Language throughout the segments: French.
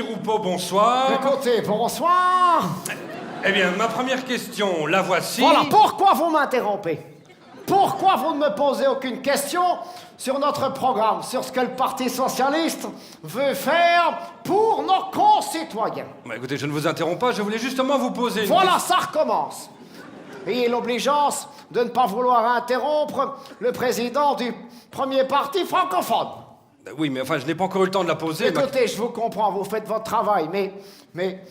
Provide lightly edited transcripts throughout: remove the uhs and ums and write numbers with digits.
Roupeau, bonsoir. Écoutez, bonsoir. Eh bien, ma première question, la voici. Voilà, pourquoi vous m'interrompez? Pourquoi vous ne me posez aucune question sur notre programme, sur ce que le Parti Socialiste veut faire pour nos concitoyens? Bah, écoutez, je ne vous interromps pas, je voulais justement vous poser une Voilà, ça recommence. Et l'obligeance de ne pas vouloir interrompre le président du premier parti francophone. Oui, mais enfin, je n'ai pas encore eu le temps de la poser. Écoutez, je vous comprends, vous faites votre travail, mais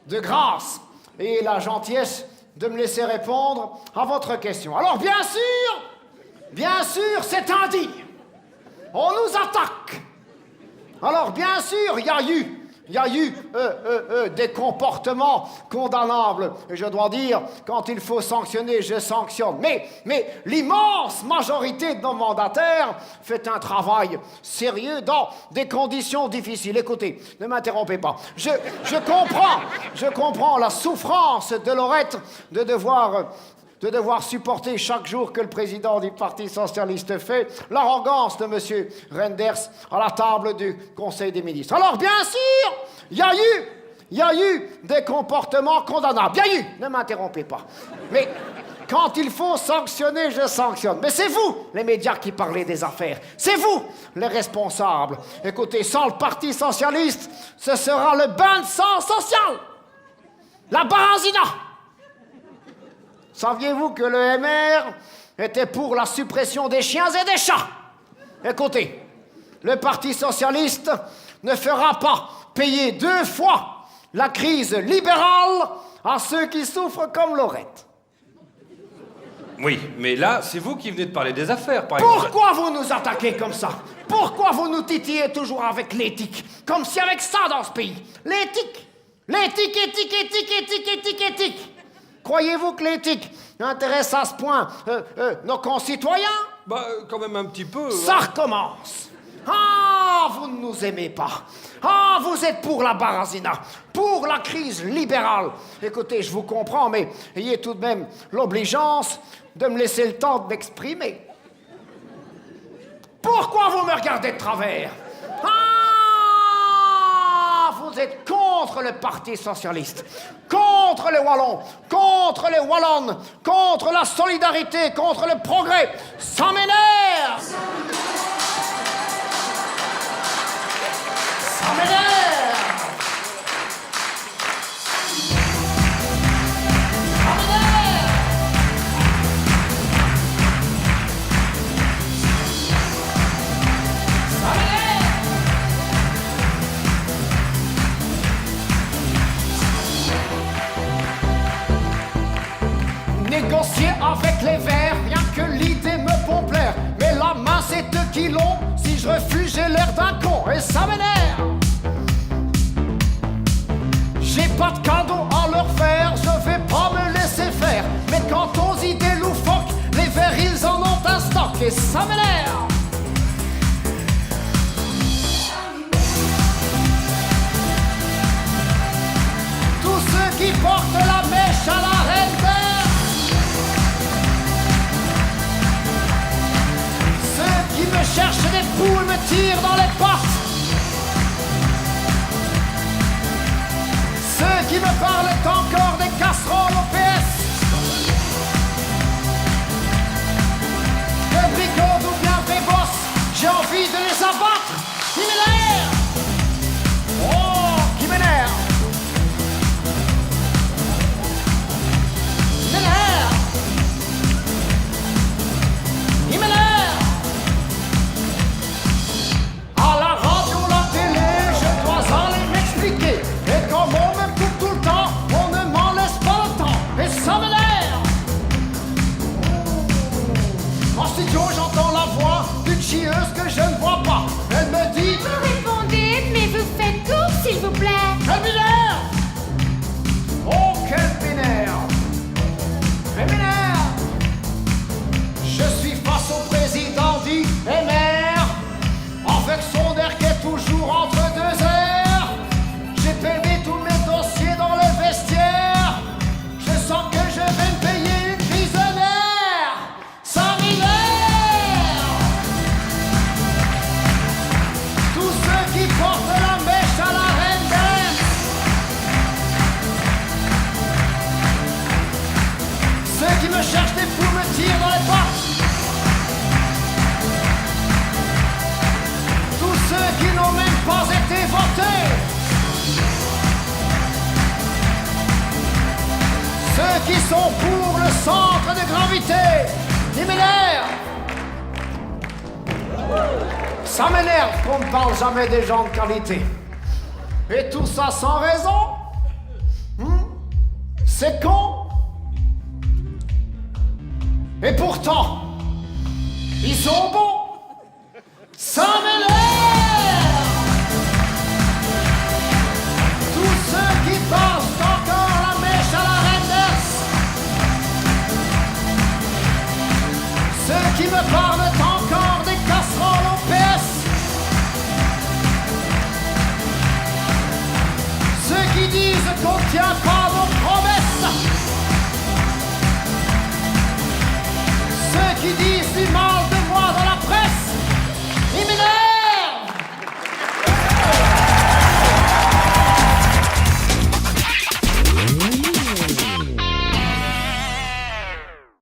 de grâce et la gentillesse de me laisser répondre à votre question. Alors, bien sûr, c'est indigne. On nous attaque. Alors, bien sûr, il y a eu des comportements condamnables. Et je dois dire, quand il faut sanctionner, je sanctionne. Mais l'immense majorité de nos mandataires fait un travail sérieux dans des conditions difficiles. Écoutez, ne m'interrompez pas. Je comprends la souffrance de Laurette de devoir supporter chaque jour que le président du Parti Socialiste fait l'arrogance de M. Renders à la table du Conseil des ministres. Alors, bien sûr, il y a eu des comportements condamnables. Il y a eu, ne m'interrompez pas. Mais quand il faut sanctionner, je sanctionne. Mais c'est vous, les médias, qui parlez des affaires. C'est vous, les responsables. Écoutez, sans le Parti Socialiste, ce sera le bain de sang social. La Barazina. Saviez-vous que le MR était pour la suppression des chiens et des chats? Écoutez, le Parti Socialiste ne fera pas payer 2 fois la crise libérale à ceux qui souffrent comme Laurette. Oui, mais là, c'est vous qui venez de parler des affaires, par exemple. Pourquoi vous nous attaquez comme ça? Pourquoi vous nous titillez toujours avec l'éthique? Comme si avec ça dans ce pays. L'éthique. L'éthique, éthique. Croyez-vous que l'éthique intéresse à ce point nos concitoyens? Bah, quand même un petit peu. Ça recommence. Ah, vous ne nous aimez pas. Ah, vous êtes pour la Barazina, pour la crise libérale. Écoutez, je vous comprends, mais ayez tout de même l'obligeance de me laisser le temps de m'exprimer. Pourquoi vous me regardez de travers? Vous êtes contre le Parti Socialiste, contre les Wallons, contre les Wallonnes, contre la solidarité, contre le progrès. Ça m'énerve! Ça m'énerve! Ça m'énerve! Ça m'énerve! Négocier avec les Verts, rien que l'idée me font plaire. Mais la main, c'est eux qui l'ont. Si je refuse, j'ai l'air d'un con et ça m'énerve. J'ai pas de cadeau à leur faire, je vais pas me laisser faire. Mais quant aux idées loufoques, les Verts, ils en ont un stock et ça m'énerve. Tous ceux qui portent la mèche à la reine verte. Qui me cherchent des poules me tirent dans les pattes. Ceux qui me parlent encore des casseroles au PS. De bricole ou bien des bosses, j'ai envie de les abattre. Qui m'énerve. Oh, qui m'énerve. sont pour le centre de gravité. Ils m'énervent. Ça m'énerve qu'on ne parle jamais des gens de qualité. Et tout ça sans raison. C'est con. Et pourtant, ils sont bons. Ça m'énerve. Tous ceux qui passent encore la mèche à la Renders. Ceux qui me parlent encore des casseroles au PS. Ceux qui disent qu'on tient pas